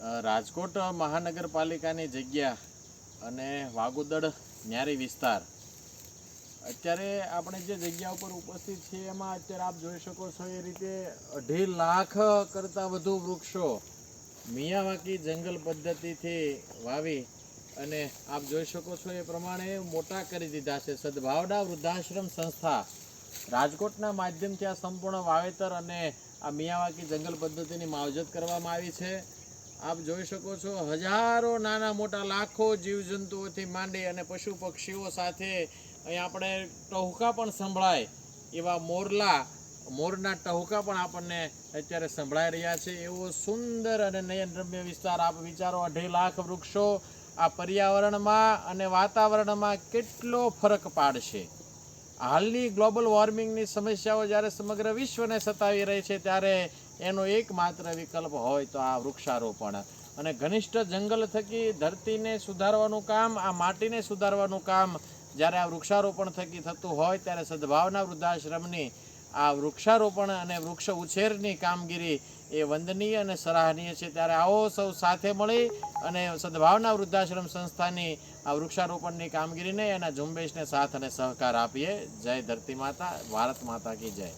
રાજકોટ મહાનગરપાલિકાની જગ્યા અને વાગોદડ ન્યારી વિસ્તાર, અત્યારે આપણે જે જગ્યા ઉપર ઉપસ્થિત છીએ એમાં અત્યારે આપ જોઈ શકો છો એ રીતે 2.5 લાખ કરતાં વધુ વૃક્ષો મિયાવાકી જંગલ પદ્ધતિથી વાવી અને આપ જોઈ શકો છો એ પ્રમાણે મોટા કરી દીધા છે. સદભાવના વૃદ્ધાશ્રમ સંસ્થા રાજકોટના માધ્યમથી આ સંપૂર્ણ વાવેતર અને આ મિયાવાકી જંગલ પદ્ધતિની માવજત કરવામાં આવી છે. આપ જોઈ શકો છો હજારો નાના મોટા લાખો જીવજંતુઓથી માંડી અને પશુ પક્ષીઓ સાથે અહીં આપણે ટહુકા પણ સંભળાય એવા મોરના ટહુકા પણ આપણને અત્યારે સંભળાઈ રહ્યા છે. એવો સુંદર અને નયનરમ્ય વિસ્તાર. આપ વિચારો 2.5 લાખ વૃક્ષો આ પર્યાવરણમાં અને વાતાવરણમાં કેટલો ફરક પાડશે. હાલની ગ્લોબલ વોર્મિંગની સમસ્યાઓ જ્યારે સમગ્ર વિશ્વને સતાવી રહી છે ત્યારે એનો એકમાત્ર વિકલ્પ હોય તો આ વૃક્ષારોપણ અને ઘનિષ્ઠ જંગલ થકી ધરતીને સુધારવાનું કામ, આ માટીને સુધારવાનું કામ જ્યારે આ વૃક્ષારોપણ થકી થતું હોય ત્યારે સદભાવના વૃદ્ધાશ્રમની આ વૃક્ષારોપણ અને વૃક્ષ ઉછેરની કામગીરી એ વંદનીય અને સરાહનીય છે. ત્યારે આવો સૌ સાથે મળી અને સદભાવના વૃદ્ધાશ્રમ સંસ્થાની આ વૃક્ષારોપણની કામગીરીને એના ઝુંબેશને સાથ અને સહકાર આપીએ. જય ધરતી માતા, ભારત માતા કી જય.